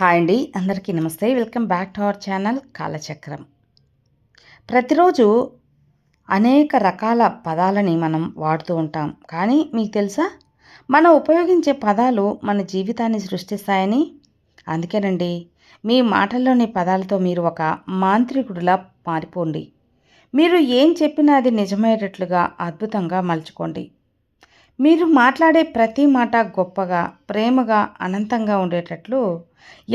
Hi అండి, అందరికీ నమస్తే. Welcome back to our channel Kalachakram. ప్రతిరోజు అనేక రకాల పదాలని మనం వాడుతూ ఉంటాం. కానీ మీకు తెలుసా, మనం ఉపయోగించే పదాలు మన జీవితాన్ని సృష్టిస్తాయని? అందుకేనండి, మీ మాటల్లోని పదాలతో మీరు ఒక మాంత్రికుడిలా మారిపోండి. మీరు ఏం చెప్పినా అది నిజమయ్యేటట్లుగా అద్భుతంగా మలుచుకోండి. మీరు మాట్లాడే ప్రతి మాట గొప్పగా, ప్రేమగా, అనంతంగా ఉండేటట్లు,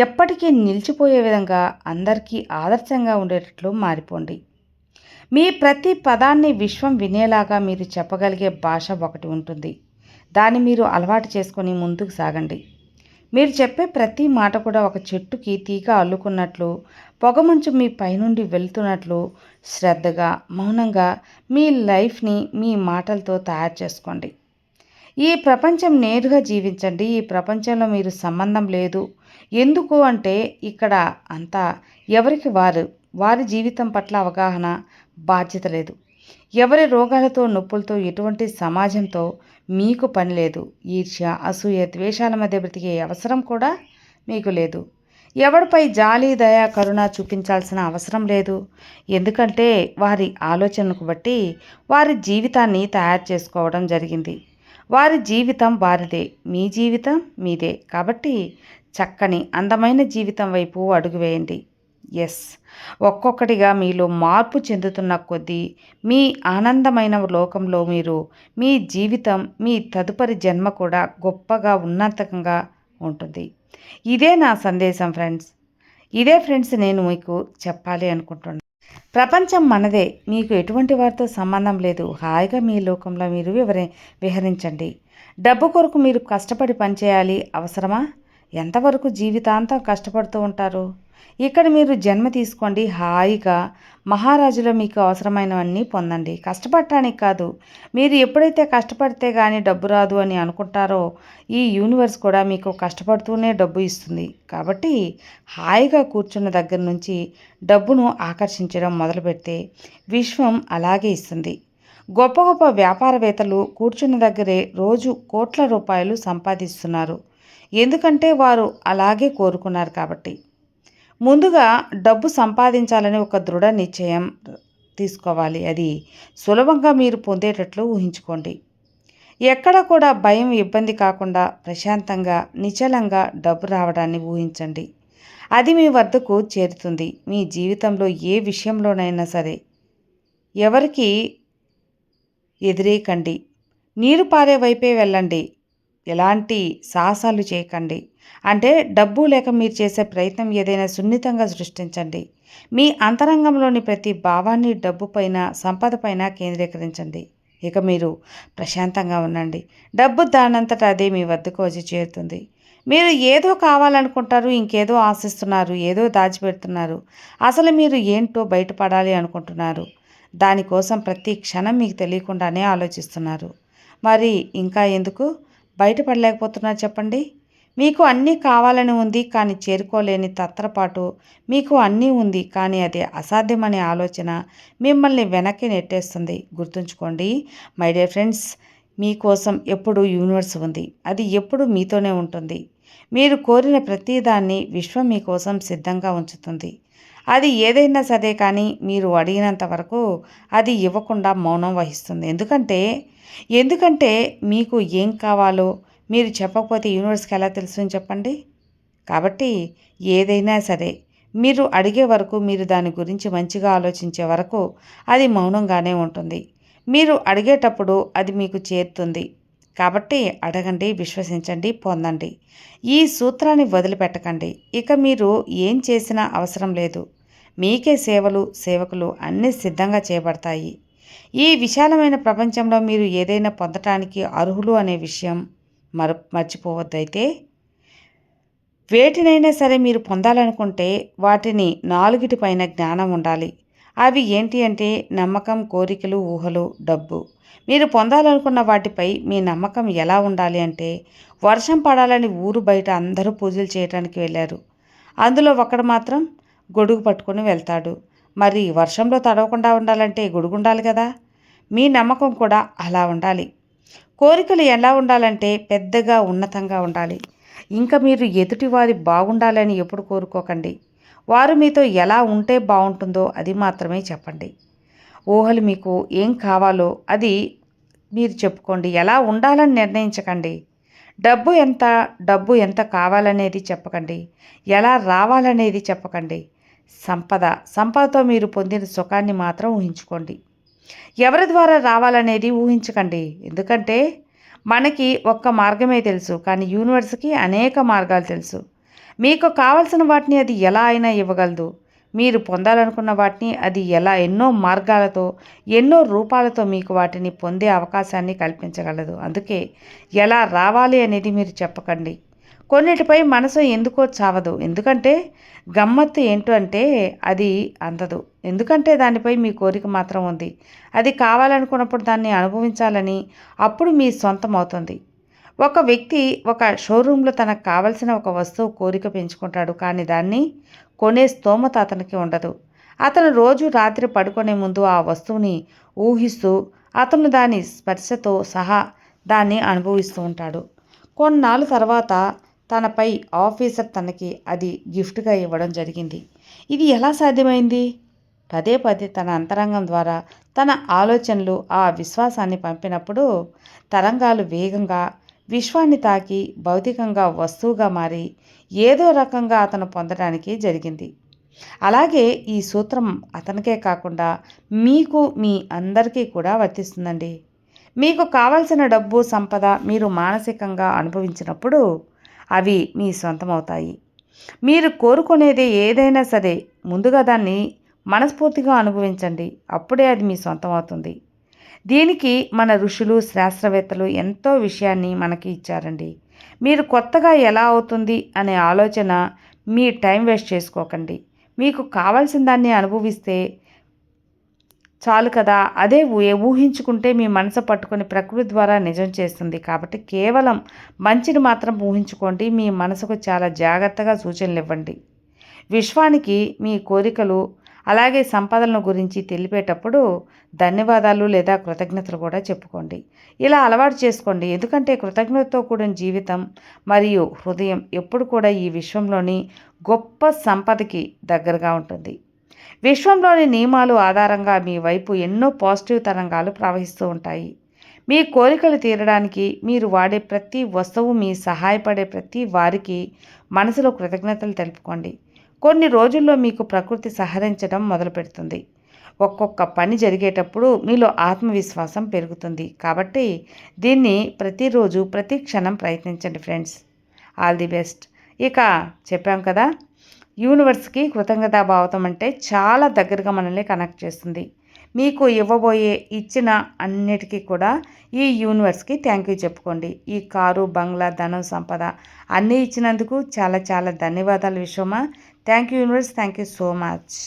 ఎప్పటికీ నిలిచిపోయే విధంగా, అందరికీ ఆదర్శంగా ఉండేటట్లు మారిపోండి. మీ ప్రతి పదాన్ని విశ్వం వినేలాగా మీరు చెప్పగలిగే భాష ఒకటి ఉంటుంది. దాన్ని మీరు అలవాటు చేసుకొని ముందుకు సాగండి. మీరు చెప్పే ప్రతి మాట కూడా ఒక చెట్టుకి తీగ అల్లుకున్నట్లు, పొగమంచు మీ పైనుండి వెళ్తున్నట్లు, శ్రద్ధగా, మౌనంగా మీ లైఫ్ని మీ మాటలతో తయారు చేసుకోండి. ఈ ప్రపంచం నేరుగా జీవించండి. ఈ ప్రపంచంలో మీరు సంబంధం లేదు. ఎందుకు అంటే ఇక్కడ అంతా ఎవరికి వారి జీవితం పట్ల అవగాహన, బాధ్యత లేదు. ఎవరి రోగాలతో, నొప్పులతో, ఎటువంటి సమాజంతో మీకు పని లేదు. ఈర్ష్య, అసూయ, ద్వేషాల మధ్య బ్రతికే అవసరం కూడా మీకు లేదు. ఎవరిపై జాలి, దయ, కరుణ చూపించాల్సిన అవసరం లేదు. ఎందుకంటే వారి ఆలోచనకు బట్టి వారి జీవితాన్ని తయారు చేసుకోవడం జరిగింది. వారి జీవితం వారిదే, మీ జీవితం మీదే. కాబట్టి చక్కని అందమైన జీవితం వైపు అడుగు వేయండి. ఎస్, ఒక్కొక్కటిగా మీలో మార్పు చెందుతున్న కొద్దీ మీ ఆనందమైన లోకంలో మీరు మీ జీవితం, మీ తదుపరి జన్మ కూడా గొప్పగా ఉన్నతంగా ఉంటుంది. ఇదే నా సందేశం ఫ్రెండ్స్. ఇదే ఫ్రెండ్స్ నేను మీకు చెప్పాలి అనుకుంటున్నాను. ప్రపంచం మనదే. మీకు ఎటువంటి వారితో సంబంధం లేదు. హాయిగా మీ లోకంలో మీరు విహరించండి. డబ్బు కొరకు మీరు కష్టపడి పనిచేయాలి అవసరమా? ఎంతవరకు జీవితాంతం కష్టపడుతూ ఉంటారు? ఇక్కడ మీరు జన్మ తీసుకోండి. హాయిగా మహారాజులో మీకు అవసరమైనవన్నీ పొందండి. కష్టపడటానికి కాదు. మీరు ఎప్పుడైతే కష్టపడితే కానీ డబ్బు రాదు అని అనుకుంటారో, ఈ యూనివర్స్ కూడా మీకు కష్టపడుతూనే డబ్బు ఇస్తుంది. కాబట్టి హాయిగా కూర్చున్న దగ్గర నుంచి డబ్బును ఆకర్షించడం మొదలుపెడితే విశ్వం అలాగే ఇస్తుంది. గొప్ప గొప్ప వ్యాపారవేత్తలు కూర్చున్న దగ్గరే రోజు కోట్ల రూపాయలు సంపాదిస్తున్నారు. ఎందుకంటే వారు అలాగే కోరుకున్నారు కాబట్టి. ముందుగా డబ్బు సంపాదించాలని ఒక దృఢ నిశ్చయం తీసుకోవాలి. అది సులభంగా మీరు పొందేటట్లు ఊహించుకోండి. ఎక్కడ కూడా భయం, ఇబ్బంది కాకుండా ప్రశాంతంగా, నిశ్చలంగా డబ్బు రావడాన్ని ఊహించండి. అది మీ వద్దకు చేరుతుంది. మీ జీవితంలో ఏ విషయంలోనైనా సరే ఎవరికి ఎదురేకండి. నీరు పారే వైపే వెళ్ళండి. ఎలాంటి సాహసాలు చేయకండి. అంటే డబ్బు లేక మీరు చేసే ప్రయత్నం ఏదైనా సున్నితంగా సృష్టించండి. మీ అంతరంగంలోని ప్రతి భావాన్ని డబ్బు పైన, సంపద పైన కేంద్రీకరించండి. ఇక మీరు ప్రశాంతంగా ఉండండి. డబ్బు దానంతట అదే మీ వద్దకు వచ్చి చేరుతుంది. మీరు ఏదో కావాలనుకుంటారు, ఇంకేదో ఆశిస్తున్నారు, ఏదో దాచిపెడుతున్నారు. అసలు మీరు ఏంటో బయటపడాలి అనుకుంటున్నారు. దానికోసం ప్రతి క్షణం మీకు తెలియకుండానే ఆలోచిస్తున్నారు. మరి ఇంకా ఎందుకు బయటపడలేకపోతున్నారు చెప్పండి? మీకు అన్నీ కావాలని ఉంది, కానీ చేరుకోలేని తత్తరపాటు. మీకు అన్నీ ఉంది, కానీ అది అసాధ్యమనే ఆలోచన మిమ్మల్ని వెనక్కి నెట్టేస్తుంది. గుర్తుంచుకోండి మై డియర్ ఫ్రెండ్స్, మీకోసం ఎప్పుడు యూనివర్స్ ఉంది. అది ఎప్పుడు మీతోనే ఉంటుంది. మీరు కోరిన ప్రతిదాన్ని విశ్వం మీకోసం సిద్ధంగా ఉంచుతుంది. అది ఏదైనా సరే, కానీ మీరు అడిగినంత వరకు అది ఇవ్వకుండా మౌనం వహిస్తుంది. ఎందుకంటే మీకు ఏం కావాలో మీరు చెప్పకపోతే యూనివర్స్కి ఎలా తెలుసుని చెప్పండి? కాబట్టి ఏదైనా సరే మీరు అడిగే వరకు, మీరు దాని గురించి మంచిగా ఆలోచించే వరకు అది మౌనంగానే ఉంటుంది. మీరు అడిగేటప్పుడు అది మీకు చేరుతుంది. కాబట్టి అడగండి, విశ్వసించండి, పొందండి. ఈ సూత్రాన్ని వదిలిపెట్టకండి. ఇక మీరు ఏం చేసినా అవసరం లేదు. మీకే సేవకులు అన్నీ సిద్ధంగా చేయబడతాయి. ఈ విశాలమైన ప్రపంచంలో మీరు ఏదైనా పొందటానికి అర్హులు అనే విషయం మర్చిపోవద్దయితే. వేటినైనా సరే మీరు పొందాలనుకుంటే వాటిని నాలుగిటిపైన జ్ఞానం ఉండాలి. అవి ఏంటి అంటే నమ్మకం, కోరికలు, ఊహలు, డబ్బు. మీరు పొందాలనుకున్న వాటిపై మీ నమ్మకం ఎలా ఉండాలి అంటే, వర్షం పడాలని ఊరు బయట అందరూ పూజలు చేయడానికి వెళ్ళారు. అందులో ఒకడు మాత్రం గొడుగు పట్టుకొని వెళ్తాడు. మరి వర్షంలో తడవకుండా ఉండాలంటే గొడుగు ఉండాలి కదా. మీ నమ్మకం కూడా అలా ఉండాలి. కోరికలు ఎలా ఉండాలంటే పెద్దగా, ఉన్నతంగా ఉండాలి. ఇంకా మీరు ఎదుటివారి బాగుండాలని ఎప్పుడు కోరుకోకండి. వారు మీతో ఎలా ఉంటే బాగుంటుందో అది మాత్రమే చెప్పండి. ఊహలు మీకు ఏం కావాలో అది మీరు చెప్పుకోండి. ఎలా ఉండాలని నిర్ణయించకండి. డబ్బు ఎంత డబ్బు ఎంత కావాలనేది చెప్పకండి. ఎలా రావాలనేది చెప్పకండి. సంపదతో మీరు పొందిన సుఖాన్ని మాత్రం ఊహించుకోండి. ఎవరి ద్వారా రావాలనేది ఊహించకండి. ఎందుకంటే మనకి ఒక్క మార్గమే తెలుసు, కానీ యూనివర్స్కి అనేక మార్గాలు తెలుసు. మీకు కావలసిన వాటిని అది ఎలా అయినా ఇవ్వగలదు. మీరు పొందాలనుకున్న వాటిని అది ఎన్నో మార్గాలతో, ఎన్నో రూపాలతో మీకు వాటిని పొందే అవకాశాన్ని కల్పించగలదు. అందుకే ఎలా రావాలి అనేది మీరు చెప్పకండి. కొన్నిటిపై మనసు ఎందుకో చావదు. ఎందుకంటే గమ్మత్తు ఏంటంటే అది అందదు. ఎందుకంటే దానిపై మీ కోరిక మాత్రం ఉంది. అది కావాలనుకున్నప్పుడు దాన్ని అనుభవించాలని, అప్పుడు మీ సొంతం అవుతుంది. ఒక వ్యక్తి ఒక షోరూంలో తనకు కావలసిన ఒక వస్తువు కోరిక పెంచుకుంటాడు, కానీ దాన్ని కొనే స్తోమత అతనికి ఉండదు. అతను రోజు రాత్రి పడుకునే ముందు ఆ వస్తువుని ఊహిస్తూ అతను దాని స్పర్శతో సహా దాన్ని అనుభవిస్తూ ఉంటాడు. కొన్నాళ్ళ తర్వాత తనపై ఆఫీసర్ తనకి అది గిఫ్ట్గా ఇవ్వడం జరిగింది. ఇది ఎలా సాధ్యమైంది? పదే పదే తన అంతరంగం ద్వారా తన ఆలోచనలు ఆ విశ్వాసాన్ని పంపినప్పుడు తరంగాలు వేగంగా విశ్వాన్ని తాకి భౌతికంగా వస్తువుగా మారి ఏదో రకంగా అతను పొందడానికి జరిగింది. అలాగే ఈ సూత్రం అతనికే కాకుండా మీకు, మీ అందరికీ కూడా వర్తిస్తుందండి. మీకు కావలసిన డబ్బు, సంపద మీరు మానసికంగా అనుభవించినప్పుడు అవి మీ సొంతమవుతాయి. మీరు కోరుకునేది ఏదైనా సరే ముందుగా దాన్ని మనస్ఫూర్తిగా అనుభవించండి. అప్పుడే అది మీ సొంతం అవుతుంది. దీనికి మన ఋషులు, శాస్త్రవేత్తలు ఎంతో విషయాన్ని మనకి ఇచ్చారండి. మీరు కొత్తగా ఎలా అవుతుంది అనే ఆలోచన మీ టైం వేస్ట్ చేసుకోకండి. మీకు కావాల్సిన దాన్ని అనుభవిస్తే చాలు కదా. అదే ఊహించుకుంటే మీ మనసు పట్టుకొని ప్రకృతి ద్వారా నిజం చేస్తుంది. కాబట్టి కేవలం మంచిని మాత్రం ఊహించుకోండి. మీ మనసుకు చాలా జాగ్రత్తగా సూచనలు ఇవ్వండి. విశ్వానికి మీ కోరికలు అలాగే సంపదలను గురించి తెలిపేటప్పుడు ధన్యవాదాలు లేదా కృతజ్ఞతలు కూడా చెప్పుకోండి. ఇలా అలవాటు చేసుకోండి. ఎందుకంటే కృతజ్ఞతతో కూడిన జీవితం మరియు హృదయం ఎప్పుడు కూడా ఈ విశ్వంలోని గొప్ప సంపదకి దగ్గరగా ఉంటుంది. విశ్వంలోని నియమాలు ఆధారంగా మీ వైపు ఎన్నో పాజిటివ్ తరంగాలు ప్రవహిస్తూ ఉంటాయి. మీ కోరికలు తీరడానికి మీరు వాడే ప్రతి వస్తువు, మీ సహాయపడే ప్రతి వారికి మనసులో కృతజ్ఞతలు తెలుపుకోండి. కొన్ని రోజుల్లో మీకు ప్రకృతి సహకరించడం మొదలుపెడుతుంది. ఒక్కొక్క పని జరిగేటప్పుడు మీలో ఆత్మవిశ్వాసం పెరుగుతుంది. కాబట్టి దీన్ని ప్రతిరోజు ప్రతి క్షణం ప్రయత్నించండి ఫ్రెండ్స్. All the best. ఇక చెప్పాం కదా, యూనివర్స్కి కృతజ్ఞతాభావం అంటే చాలా దగ్గరగా మనల్ని కనెక్ట్ చేస్తుంది. మీకు ఇచ్చిన అన్నిటికీ కూడా ఈ యూనివర్స్కి థ్యాంక్ యూ చెప్పుకోండి. ఈ కారు, బంగ్లా, ధనం, సంపద అన్నీ ఇచ్చినందుకు చాలా చాలా ధన్యవాదాలు విశ్వమా. Thank you universe. Thank you so much.